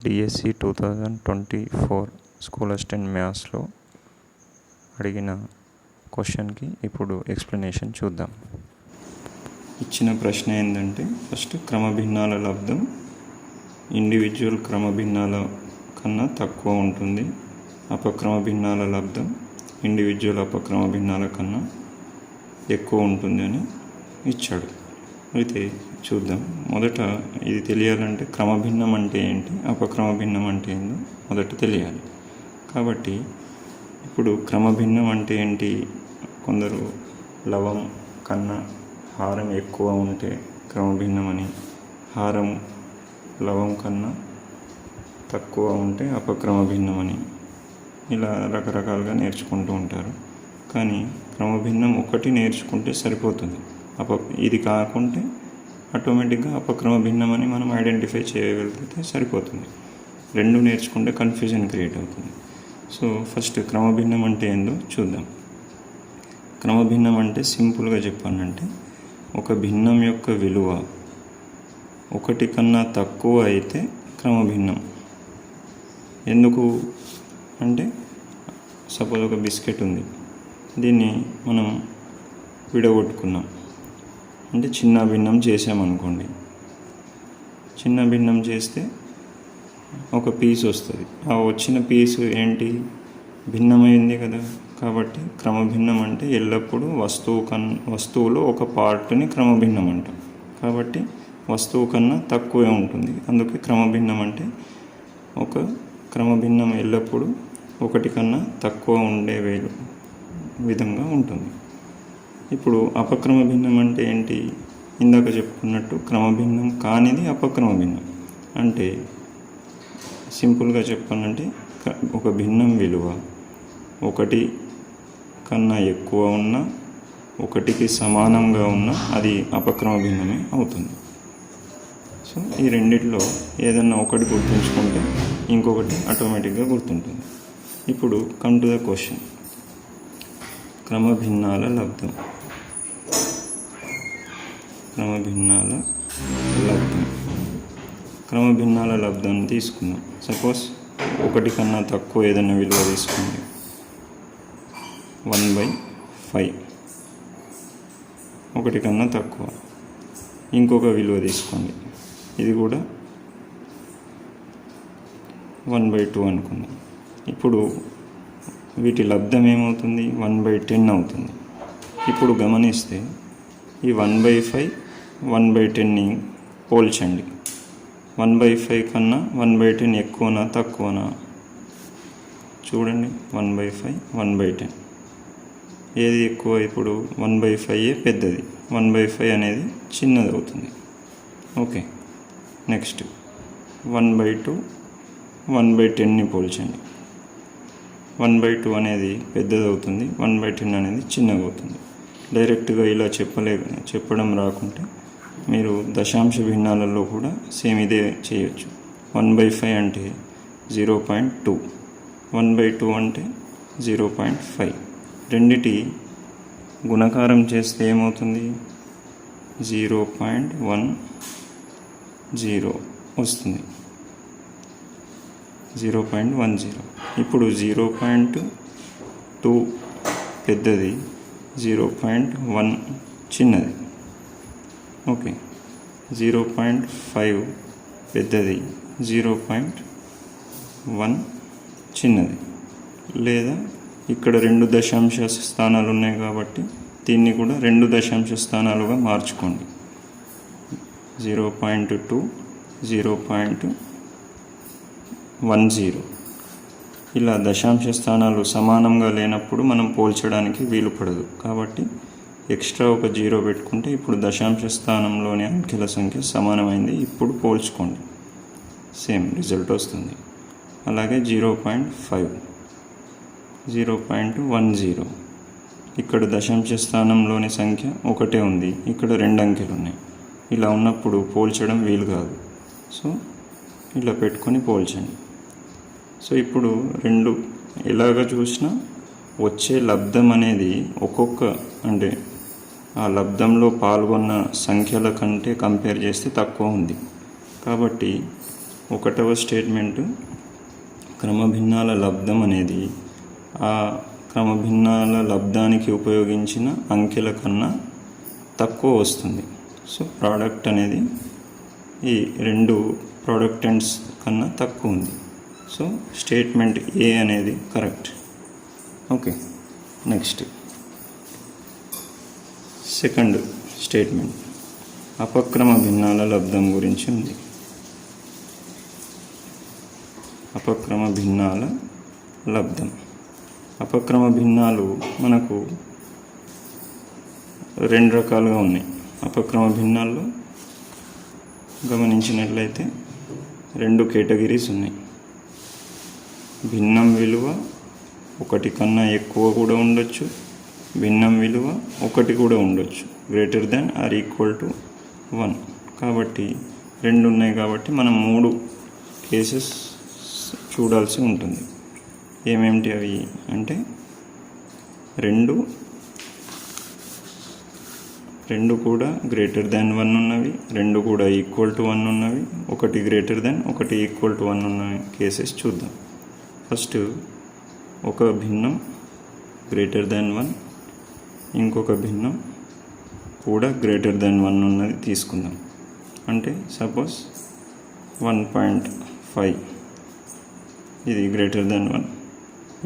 DSC 2024 school assistant మ్యాథ్స్లో అడిగిన క్వశ్చన్కి ఇప్పుడు ఎక్స్ప్లెనేషన్ చూద్దాం. ఇచ్చిన ప్రశ్న ఏంటంటే, ఫస్ట్ క్రమభిన్నాల లబ్ధం ఇండివిజువల్ క్రమభిన్నాల కన్నా తక్కువ ఉంటుంది, అపక్రమ భిన్నాల లబ్ధం ఇండివిజువల్ అపక్రమ భిన్నాల కన్నా ఎక్కువ ఉంటుంది అని ఇచ్చాడు. అయితే చూద్దాం. మొదట ఇది తెలియాలంటే క్రమభిన్నం అంటే ఏంటి, అపక్రమ భిన్నం అంటే ఏందో మొదట తెలియాలి. కాబట్టి ఇప్పుడు క్రమభిన్నం అంటే ఏంటి, కొందరు లవం కన్నా హారం ఎక్కువ ఉంటే క్రమభిన్నమని, హారం లవం కన్నా తక్కువ ఉంటే అపక్రమ భిన్నమని, ఇలా రకరకాలుగా నేర్చుకుంటూ ఉంటారు. కానీ క్రమభిన్నం ఒకటి నేర్చుకుంటే సరిపోతుంది. ఇది కాకుంటే ఆటోమేటిక్గా అపక్రమ భిన్నం అని మనం ఐడెంటిఫై చేయగలిగితే సరిపోతుంది. రెండు నేర్చుకుంటే కన్ఫ్యూజన్ క్రియేట్ అవుతుంది. సో ఫస్ట్ క్రమభిన్నం అంటే ఏందో చూద్దాం. క్రమభిన్నం అంటే సింపుల్గా చెప్పానంటే, ఒక భిన్నం యొక్క విలువ ఒకటి కన్నా తక్కువ అయితే క్రమభిన్నం. ఎందుకు అంటే, సపోజ్ ఒక బిస్కెట్ ఉంది, దీన్ని మనం విడగొట్టుకున్నాం అంటే చిన్న భిన్నం చేసామనుకోండి. చిన్న భిన్నం చేస్తే ఒక పీస్ వస్తుంది. ఆ వచ్చిన పీసు ఏంటి, భిన్నమైంది కదా. కాబట్టి క్రమభిన్నం అంటే ఎల్లప్పుడూ వస్తువులో ఒక పార్ట్ని క్రమభిన్నం అంటాం. కాబట్టి వస్తువు కన్నా తక్కువే ఉంటుంది. అందుకే క్రమభిన్నం అంటే ఒక క్రమభిన్నం ఎల్లప్పుడూ ఒకటి కన్నా తక్కువ ఉండే విధంగా ఉంటుంది. ఇప్పుడు అపక్రమ భిన్నం అంటే ఏంటి, ఇందాక చెప్పుకున్నట్టు క్రమభిన్నం కానిది అపక్రమ భిన్నం. అంటే సింపుల్గా చెప్పాలంటే, ఒక భిన్నం విలువ ఒకటి కన్నా ఎక్కువ ఉన్నా, ఒకటికి సమానంగా ఉన్నా అది అపక్రమ భిన్నమే అవుతుంది. సో ఈ రెండిట్లో ఏదన్నా ఒకటి గుర్తుంచుకుంటే ఇంకొకటి ఆటోమేటిక్గా గుర్తుంటుంది. ఇప్పుడు కమ్ టు ద క్వశ్చన్. క్రమభిన్నాల లబ్ధం. క్రమభిన్నాల లబ్ధాన్ని తీసుకుందాం. సపోజ్ ఒకటి కన్నా తక్కువ ఏదైనా విలువ తీసుకోండి, 1/5. ఒకటి కన్నా తక్కువ ఇంకొక విలువ తీసుకోండి, ఇది కూడా 1/2 అనుకుందాం. ఇప్పుడు వీటి లబ్ధం ఏమవుతుంది, 1/10 అవుతుంది. ఇప్పుడు గమనిస్తే ఈ 1/5, 1/10ని పోల్చండి. 1/5 కన్నా 1/10 ఎక్కువనా తక్కువనా చూడండి. 1/5, 1/10 ఏది ఎక్కువ? ఇప్పుడు 1/5 పెద్దది, 1/5 అనేది చిన్నది అవుతుంది. ఓకే, నెక్స్ట్ 1/2, 1/10ని పోల్చండి. 1/2 అనేది పెద్దది అవుతుంది, 1/10 అనేది చిన్నగా అవుతుంది. డైరెక్ట్గా ఇలా చెప్పడం రాకుంటే మీరు దశాంశ భిన్నాలలో కూడా సేమ్ ఇదే చేయొచ్చు. 1/5 అంటే 0.2, 1/2 అంటే 0.5. రెండిటి గుణకారం చేస్తే ఏమవుతుంది, 0.10 వస్తుంది, 0.10. ఇప్పుడు 0.2 పెద్దది, 0.1 చిన్నది. ఓకే, 0.5 పెద్దది, 0.1 చిన్నది. లేదా ఇక్కడ 2 దశాంశ స్థానాలు ఉన్నాయి కాబట్టి దీన్ని కూడా 2 దశాంశ స్థానాలుగా మార్చుకోండి. 0.2, 0.10. ఇలా దశాంశ స్థానాలు సమానంగా లేనప్పుడు మనం పోల్చడానికి వీలు పడదు. కాబట్టి ఎక్స్ట్రా ఒక 0 పెట్టుకుంటే ఇప్పుడు దశాంశ స్థానంలోని అంకెల సంఖ్య సమానమైంది. ఇప్పుడు పోల్చుకోండి, సేమ్ రిజల్ట్ వస్తుంది. అలాగే 0.5, 0.10. ఇక్కడ దశాంశ స్థానంలోని సంఖ్య ఒకటే ఉంది, ఇక్కడ 2 అంకెలు ఉన్నాయి. ఇలా ఉన్నప్పుడు పోల్చడం వీలు కాదు. సో ఇలా పెట్టుకొని పోల్చండి. సో ఇప్పుడు రెండు ఎలాగ చూసినా వచ్చే లబ్ధం అనేది అంటే ఆ లబ్ధంలో పాల్గొన్న సంఖ్యల కంటే కంపేర్ చేస్తే తక్కువ ఉంది. కాబట్టి ఒకటవ స్టేట్మెంటు క్రమభిన్నాల లబ్ధం అనేది ఆ క్రమభిన్నాల లబ్ధానికి ఉపయోగించిన అంకెల కన్నా తక్కువ వస్తుంది. సో ప్రోడక్ట్ అనేది ఈ రెండు ప్రోడక్టెంట్స్ కన్నా తక్కువ ఉంది. సో స్టేట్మెంట్ ఏ అనేది correct. Okay, next second statement అపక్రమ భిన్నాల లబ్ధం గురించి ఉంది. అపక్రమ భిన్నాల లబ్ధం. అపక్రమ భిన్నాలు మనకు రెండు రకాలుగా ఉన్నాయి. అపక్రమ భిన్నాల్లో గమనించినట్లయితే రెండు కేటగిరీస్ ఉన్నాయి. భిన్నం విలువ ఒకటి కన్నా ఎక్కువ కూడా ఉండొచ్చు, భిన్నం విలువ ఒకటి కూడా ఉండొచ్చు, greater than or equal to 1. కాబట్టి రెండు ఉన్నాయి కాబట్టి మనం 3 కేసెస్ చూడాల్సి ఉంటుంది. ఏమేమిటి అవి అంటే రెండు కూడా గ్రేటర్ దాన్ 1 ఉన్నవి, రెండు కూడా ఈక్వల్ టు 1 ఉన్నవి, ఒకటి గ్రేటర్ దాన్ ఒకటి ఈక్వల్ టు 1 ఉన్న కేసెస్ చూద్దాం. ఫస్ట్ ఒక భిన్నం గ్రేటర్ దాన్ 1, ఇంకొక భిన్నం కూడా గ్రేటర్ దాన్ 1 ఉన్నది తీసుకుందాం. అంటే సపోజ్ 1.5 ఇది గ్రేటర్ దాన్ 1,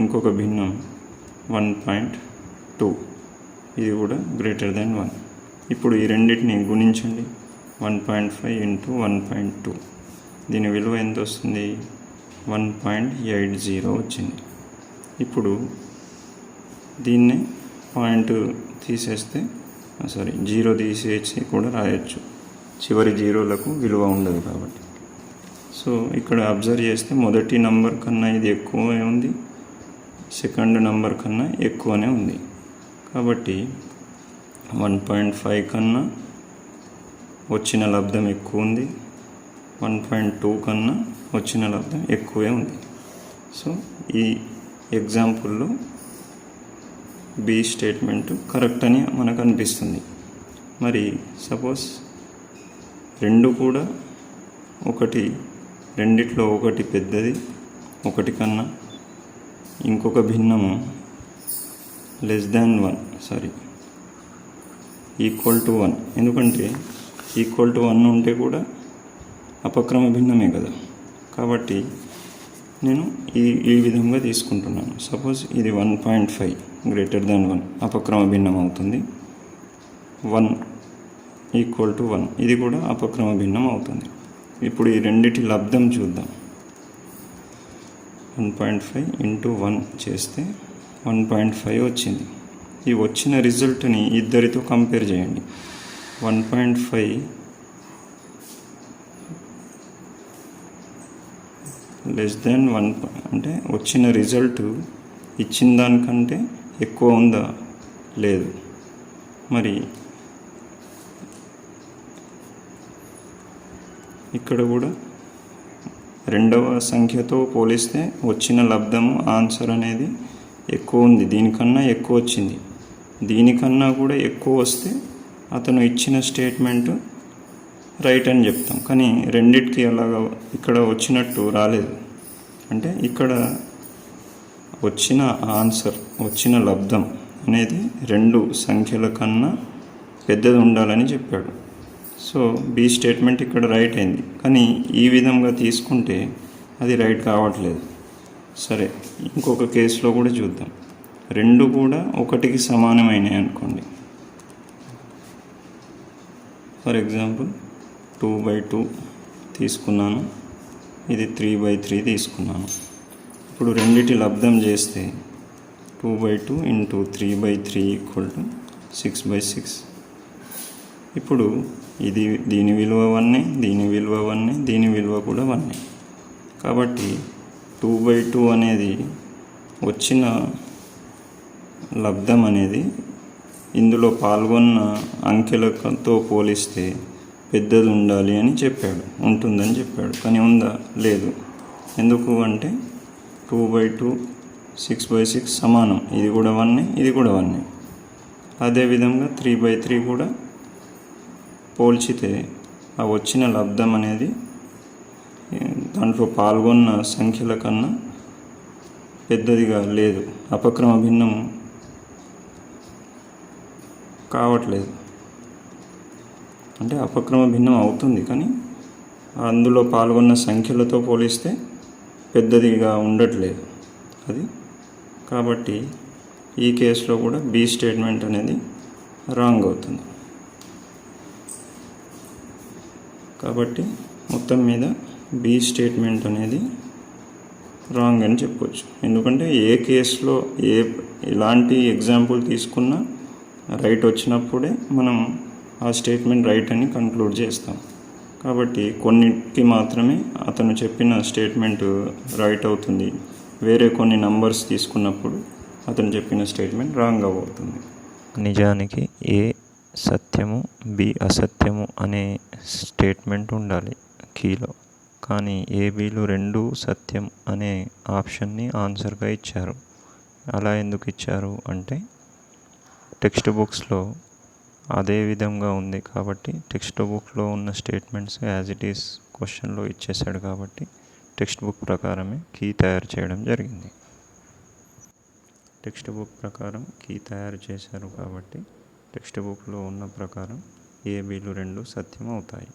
ఇంకొక భిన్నం 1.2 ఇది కూడా గ్రేటర్ దాన్ 1. ఇప్పుడు ఈ రెండింటిని గుణించండి. 1.5 ఇంటూ 1.2 దీని విలువ ఎంత వస్తుంది? 1.80 వచ్చింది. ఇప్పుడు దీన్నే పాయింట్ తీసేస్తే జీరో తీసేసి కూడా రాయొచ్చు, చివరి జీరోలకు విలువ ఉండదు కాబట్టి. సో ఇక్కడ అబ్జర్వ్ చేస్తే మొదటి నంబర్ కన్నా ఇది ఎక్కువే ఉంది, సెకండ్ నంబర్ కన్నా ఎక్కువనే ఉంది. కాబట్టి 1.5 కన్నా వచ్చిన లబ్ధం ఎక్కువ ఉంది, 1.2 కన్నా వచ్చిన లబ్ధం ఎక్కువే ఉంది. సో ఈ ఎగ్జాంపుల్లో బి స్టేట్మెంట్ కరెక్ట్ అని మనకు అనిపిస్తుంది. మరి సపోజ్ రెండు కూడా రెండిట్లో ఒకటి పెద్దది, ఒకటి కన్నా ఇంకొక భిన్నము లెస్ దాన్ 1 ఈక్వల్ టు 1. ఎందుకంటే ఈక్వల్ టు 1 ఉంటే కూడా అపక్రమ భిన్నమే కదా. కాబట్టి నేను ఈ విధంగా తీసుకుంటున్నాను. సపోజ్ ఇది 1.5 గ్రేటర్ దాన్ 1 అపక్రమ భిన్నం అవుతుంది. 1 ఈక్వల్ టు 1 ఇది కూడా అపక్రమ భిన్నం అవుతుంది. ఇప్పుడు ఈ రెండిటి లబ్ధం చూద్దాం. 1.5 ఇంటూ 1 చేస్తే 1.5 వచ్చింది. ఈ వచ్చిన రిజల్ట్ని ఇద్దరితో కంపేర్ చేయండి. 1.5 లెస్ దాన్ 1 అంటే వచ్చిన రిజల్ట్ ఇచ్చిన దానికంటే ఎక్కువ ఉందా? లేదు. మరి ఇక్కడ కూడా రెండవ సంఖ్యతో పోలిస్తే వచ్చిన లబ్ధము ఆన్సర్ అనేది ఎక్కువ ఉంది, దీనికన్నా ఎక్కువ వచ్చింది. దీనికన్నా కూడా ఎక్కువ వస్తే అతను ఇచ్చిన స్టేట్మెంట్ రైట్ అని చెప్తాం. కానీ రెండిటికి అలాగా ఇక్కడ వచ్చినట్టు రాలేదు. అంటే ఇక్కడ వచ్చిన ఆన్సర్, వచ్చిన లబ్ధం అనేది రెండు సంఖ్యల కన్నా పెద్దది ఉండాలని చెప్పాడు. సో బి స్టేట్మెంట్ ఇక్కడ రైట్ అయింది. కానీ ఈ విధంగా తీసుకుంటే అది రైట్ కావట్లేదు. సరే, ఇంకొక కేసులో కూడా చూద్దాం. రెండు కూడా ఒకటికి సమానమైనవి అనుకోండి. ఫర్ ఎగ్జాంపుల్ 2/2 తీసుకున్నాను, ఇది 3/3 తీసుకున్నాను. ఇప్పుడు రెండిటి లబ్ధం చేస్తే 2/2 ఇంటూ 3/3 ఈక్వల్ టు 6/6. ఇప్పుడు దీని విలువ 1, దీని విలువ 1, దీని విలువ కూడా 1. కాబట్టి 2/2 అనేది వచ్చిన లబ్ధం అనేది ఇందులో పాల్గొన్న అంకెలతో పోలిస్తే పెద్దది ఉండాలి అని చెప్పాడు, ఉంటుందని చెప్పాడు. కానీ ఉందా? లేదు. ఎందుకు అంటే 2/2 6/6 సమానం. ఇది కూడా 1, ఇది కూడా 1. అదేవిధంగా 3/3 కూడా పోల్చితే ఆ వచ్చిన లబ్ధం అనేది దాంట్లో పాల్గొన్న సంఖ్యల కన్నా పెద్దదిగా లేదు, అపక్రమ భిన్నం కావట్లేదు. అంటే అపక్రమ భిన్నం అవుతుంది, కానీ అందులో పాల్గొన్న సంఖ్యలతో పోలిస్తే పెద్దదిగా ఉండట్లేదు అది. కాబట్టి ఈ కేసులో కూడా బి స్టేట్మెంట్ అనేది రాంగ్ అవుతుంది. కాబట్టి మొత్తం మీద బి స్టేట్మెంట్ అనేది రాంగ్ అని చెప్పొచ్చు. ఎందుకంటే ఏ కేసులో ఎలాంటి ఎగ్జాంపుల్ తీసుకున్నా రైట్ వచ్చినప్పుడే మనం ఆ స్టేట్మెంట్ రైట్ అని కంక్లూడ్ చేస్తాం. కాబట్టి కొన్నిటికి మాత్రమే అతను చెప్పిన స్టేట్మెంట్ రైట్ అవుతుంది, వేరే కొన్ని నంబర్స్ తీసుకున్నప్పుడు అతను చెప్పిన స్టేట్మెంట్ రాంగ్ అవుతుంది. నిజానికి ఏ సత్యము బి అసత్యము అనే స్టేట్మెంట్ ఉండాలి కీలో, కానీ ఏ బిలు రెండూ సత్యం అనే ఆప్షన్ని ఆన్సర్గా ఇచ్చారు. అలా ఎందుకు ఇచ్చారు అంటే టెక్స్ట్ బుక్స్లో అదే విధంగా ఉంది కాబట్టి టెక్స్ట్ బుక్లో ఉన్న స్టేట్మెంట్స్ యాజ్ ఇట్ ఈస్ క్వశ్చన్లో ఇచ్చేసాడు కాబట్టి టెక్స్ట్ బుక్ ప్రకారమే కీ తయారు చేయడం జరిగింది. టెక్స్ట్ బుక్ ప్రకారం కీ తయారు చేశారు కాబట్టి టెక్స్ట్ బుక్లో ఉన్న ప్రకారం ఏ బిలు రెండు సత్యం అవుతాయి.